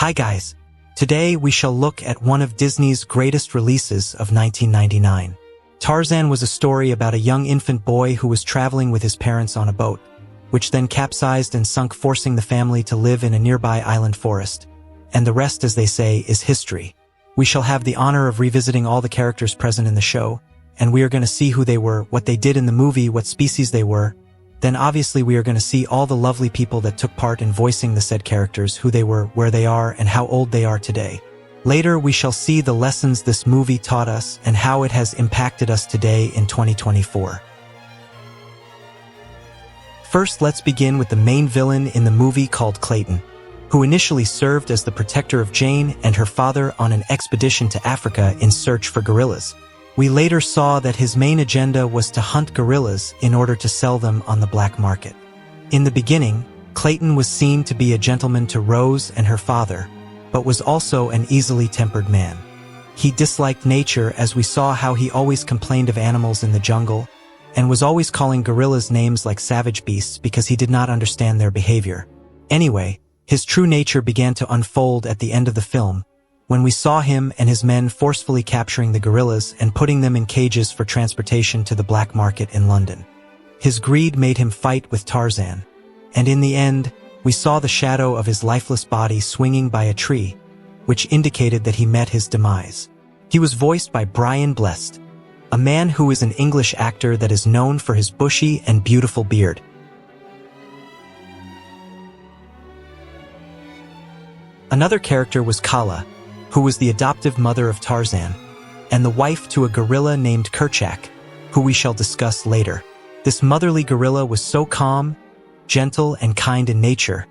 Hi guys, today we shall look at one of Disney's greatest releases of 1999. Tarzan was a story about a young infant boy who was traveling with his parents on a boat, which then capsized and sunk, forcing the family to live in a nearby island forest. And the rest, as they say, is history. We shall have the honor of revisiting all the characters present in the show, and we are going to see who they were, what they did in the movie, what species they were. Then obviously we are going to see all the lovely people that took part in voicing the said characters, who they were, where they are, and how old they are today. Later we shall see the lessons this movie taught us and how it has impacted us today in 2024. First, let's begin with the main villain in the movie called Clayton, who initially served as the protector of Jane and her father on an expedition to Africa in search for gorillas. We later saw that his main agenda was to hunt gorillas in order to sell them on the black market. In the beginning, Clayton was seen to be a gentleman to Rose and her father, but was also an easily tempered man. He disliked nature, as we saw how he always complained of animals in the jungle, and was always calling gorillas names like savage beasts because he did not understand their behavior. Anyway, his true nature began to unfold at the end of the film, when we saw him and his men forcefully capturing the gorillas and putting them in cages for transportation to the black market in London. His greed made him fight with Tarzan, and in the end, we saw the shadow of his lifeless body swinging by a tree, which indicated that he met his demise. He was voiced by Brian Blessed, a man who is an English actor that is known for his bushy and beautiful beard. Another character was Kala, who was the adoptive mother of Tarzan, and the wife to a gorilla named Kerchak, who we shall discuss later. This motherly gorilla was so calm, gentle, and kind in nature,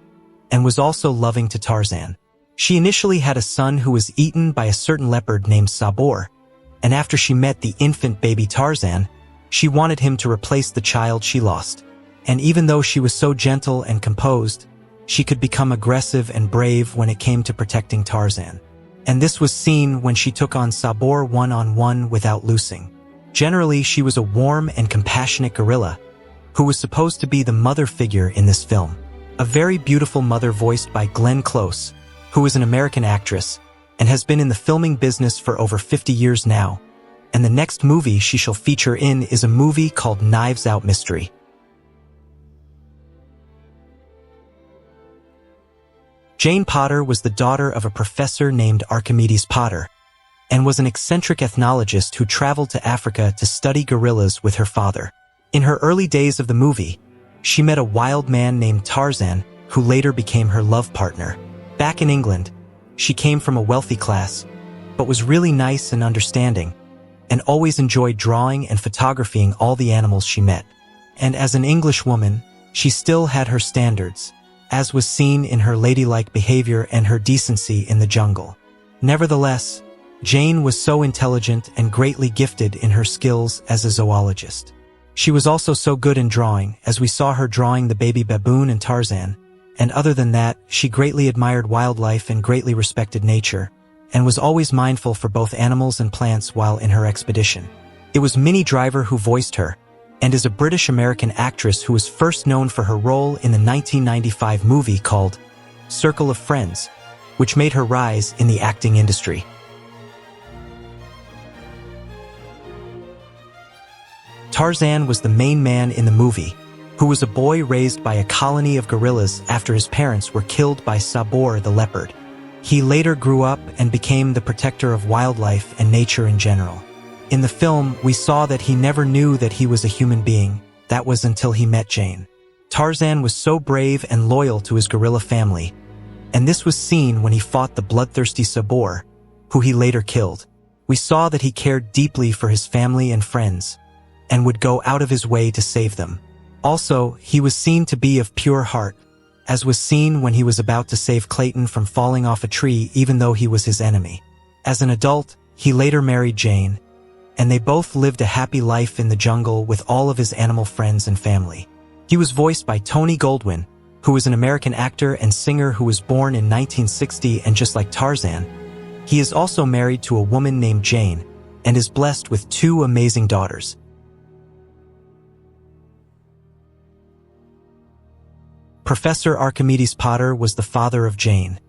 and was also loving to Tarzan. She initially had a son who was eaten by a certain leopard named Sabor, and after she met the infant baby Tarzan, she wanted him to replace the child she lost. And even though she was so gentle and composed, she could become aggressive and brave when it came to protecting Tarzan. And this was seen when she took on Sabor one-on-one without losing. Generally, she was a warm and compassionate gorilla, who was supposed to be the mother figure in this film. A very beautiful mother voiced by Glenn Close, who is an American actress, and has been in the filming business for over 50 years now. And the next movie she shall feature in is a movie called Knives Out Mystery. Jane Potter was the daughter of a professor named Archimedes Potter, and was an eccentric ethnologist who traveled to Africa to study gorillas with her father. In her early days of the movie, she met a wild man named Tarzan, who later became her love partner. Back in England, she came from a wealthy class, but was really nice and understanding, and always enjoyed drawing and photographing all the animals she met. And as an English woman, she still had her standards, as was seen in her ladylike behavior and her decency in the jungle. Nevertheless, Jane was so intelligent and greatly gifted in her skills as a zoologist. She was also so good in drawing, as we saw her drawing the baby baboon and Tarzan, and other than that, she greatly admired wildlife and greatly respected nature, and was always mindful for both animals and plants while in her expedition. It was Minnie Driver who voiced her, and is a British-American actress who was first known for her role in the 1995 movie called Circle of Friends, which made her rise in the acting industry. Tarzan was the main man in the movie, who was a boy raised by a colony of gorillas after his parents were killed by Sabor the leopard. He later grew up and became the protector of wildlife and nature in general. In the film, we saw that he never knew that he was a human being. That was until he met Jane. Tarzan was so brave and loyal to his gorilla family, and this was seen when he fought the bloodthirsty Sabor, who he later killed. We saw that he cared deeply for his family and friends, and would go out of his way to save them. Also, he was seen to be of pure heart, as was seen when he was about to save Clayton from falling off a tree even though he was his enemy. As an adult, he later married Jane, and they both lived a happy life in the jungle with all of his animal friends and family. He was voiced by Tony Goldwyn, who is an American actor and singer who was born in 1960, and just like Tarzan, he is also married to a woman named Jane, and is blessed with 2 amazing daughters. Professor Archimedes Potter was the father of Jane,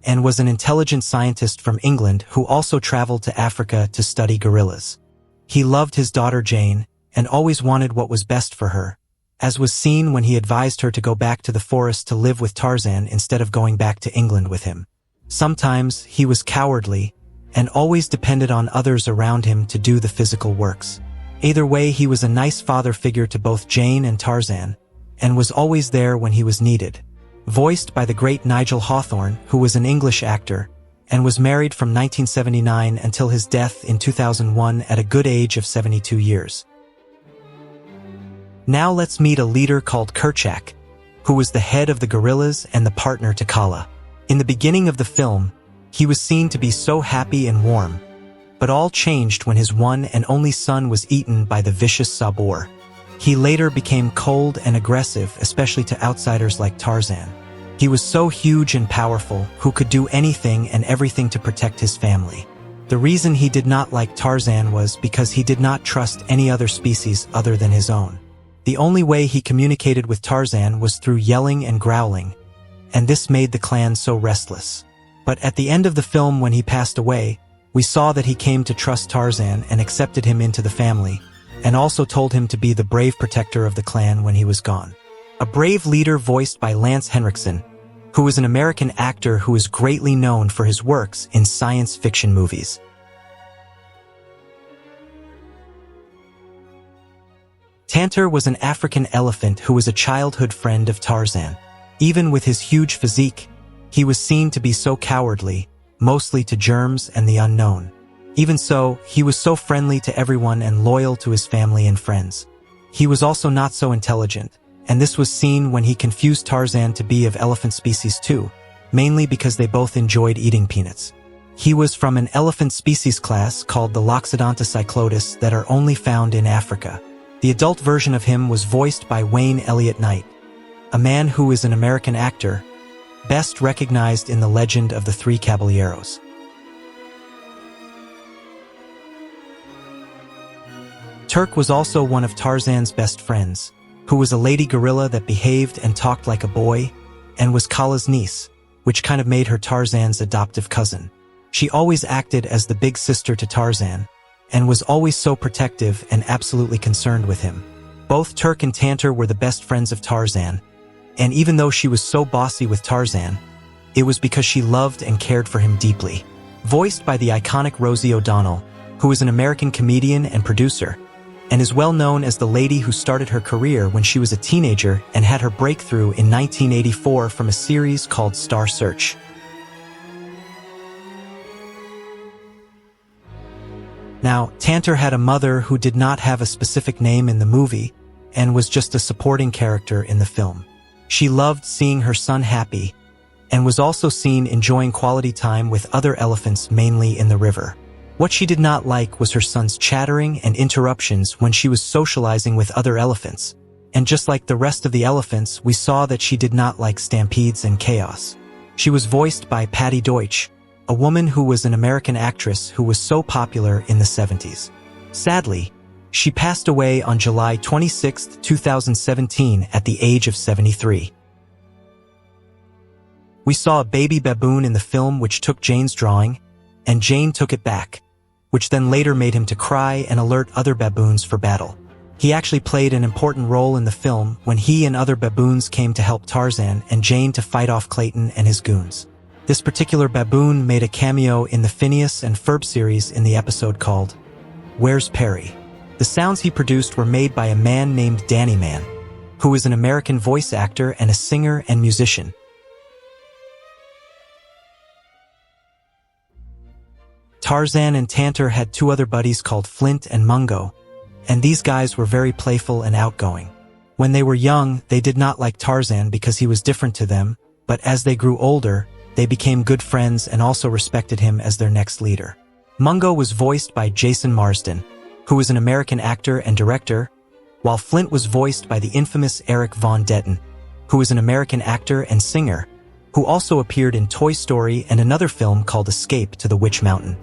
and was an intelligent scientist from England who also traveled to Africa to study gorillas. He loved his daughter Jane and always wanted what was best for her, as was seen when he advised her to go back to the forest to live with Tarzan instead of going back to England with him. Sometimes he was cowardly and always depended on others around him to do the physical works. Either way, he was a nice father figure to both Jane and Tarzan, and was always there when he was needed. Voiced by the great Nigel Hawthorne, who was an English actor, and was married from 1979 until his death in 2001 at a good age of 72 years. Now let's meet a leader called Kerchak, who was the head of the gorillas and the partner to Kala. In the beginning of the film, he was seen to be so happy and warm, but all changed when his one and only son was eaten by the vicious Sabor. He later became cold and aggressive, especially to outsiders like Tarzan. He was so huge and powerful, who could do anything and everything to protect his family. The reason he did not like Tarzan was because he did not trust any other species other than his own. The only way he communicated with Tarzan was through yelling and growling, and this made the clan so restless. But at the end of the film, when he passed away, we saw that he came to trust Tarzan and accepted him into the family, and also told him to be the brave protector of the clan when he was gone. A brave leader voiced by Lance Henriksen, who is an American actor who is greatly known for his works in science fiction movies. Tantor was an African elephant who was a childhood friend of Tarzan. Even with his huge physique, he was seen to be so cowardly, mostly to germs and the unknown. Even so, he was so friendly to everyone and loyal to his family and friends. He was also not so intelligent, and this was seen when he confused Tarzan to be of elephant species too, mainly because they both enjoyed eating peanuts. He was from an elephant species class called the Loxodontocyclotus that are only found in Africa. The adult version of him was voiced by Wayne Elliott Knight, a man who is an American actor, best recognized in The Legend of the Three Caballeros. Turk was also one of Tarzan's best friends, who was a lady gorilla that behaved and talked like a boy, and was Kala's niece, which kind of made her Tarzan's adoptive cousin. She always acted as the big sister to Tarzan, and was always so protective and absolutely concerned with him. Both Turk and Tantor were the best friends of Tarzan, and even though she was so bossy with Tarzan, it was because she loved and cared for him deeply. Voiced by the iconic Rosie O'Donnell, who is an American comedian and producer, and is well known as the lady who started her career when she was a teenager and had her breakthrough in 1984 from a series called Star Search. Now, Tantor had a mother who did not have a specific name in the movie and was just a supporting character in the film. She loved seeing her son happy and was also seen enjoying quality time with other elephants, mainly in the river. What she did not like was her son's chattering and interruptions when she was socializing with other elephants. And just like the rest of the elephants, we saw that she did not like stampedes and chaos. She was voiced by Patty Deutsch, a woman who was an American actress who was so popular in the 70s. Sadly, she passed away on July 26, 2017 at the age of 73. We saw a baby baboon in the film which took Jane's drawing, and Jane took it back, which then later made him to cry and alert other baboons for battle. He actually played an important role in the film when he and other baboons came to help Tarzan and Jane to fight off Clayton and his goons. This particular baboon made a cameo in the Phineas and Ferb series in the episode called Where's Perry? The sounds he produced were made by a man named Danny Man, who is an American voice actor and a singer and musician. Tarzan and Tantor had two other buddies called Flint and Mungo, and these guys were very playful and outgoing. When they were young, they did not like Tarzan because he was different to them, but as they grew older, they became good friends and also respected him as their next leader. Mungo was voiced by Jason Marsden, who was an American actor and director, while Flint was voiced by the infamous Eric Von Detten, who is an American actor and singer, who also appeared in Toy Story and another film called Escape to the Witch Mountain.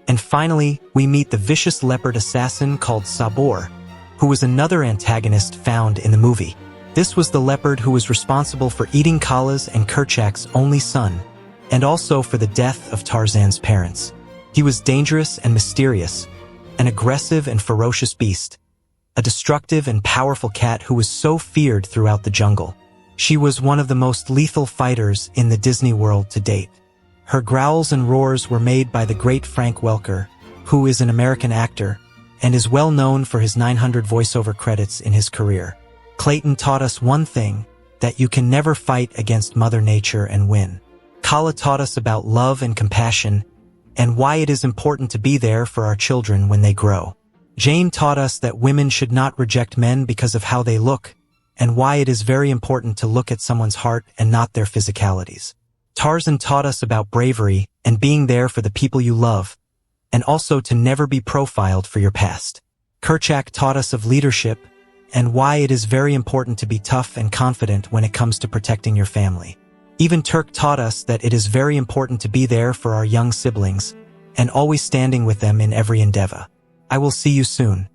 And finally, we meet the vicious leopard assassin called Sabor, who was another antagonist found in the movie. This was the leopard who was responsible for eating Kala's and Kerchak's only son, and also for the death of Tarzan's parents. He was dangerous and mysterious, an aggressive and ferocious beast, a destructive and powerful cat who was so feared throughout the jungle. She was one of the most lethal fighters in the Disney world to date. Her growls and roars were made by the great Frank Welker, who is an American actor and is well known for his 900 voiceover credits in his career. Clayton taught us one thing, that you can never fight against Mother Nature and win. Kala taught us about love and compassion, and why it is important to be there for our children when they grow. Jane taught us that women should not reject men because of how they look, and why it is very important to look at someone's heart and not their physicalities. Tarzan taught us about bravery and being there for the people you love, and also to never be profiled for your past. Kerchak taught us of leadership and why it is very important to be tough and confident when it comes to protecting your family. Even Turk taught us that it is very important to be there for our young siblings and always standing with them in every endeavor. I will see you soon.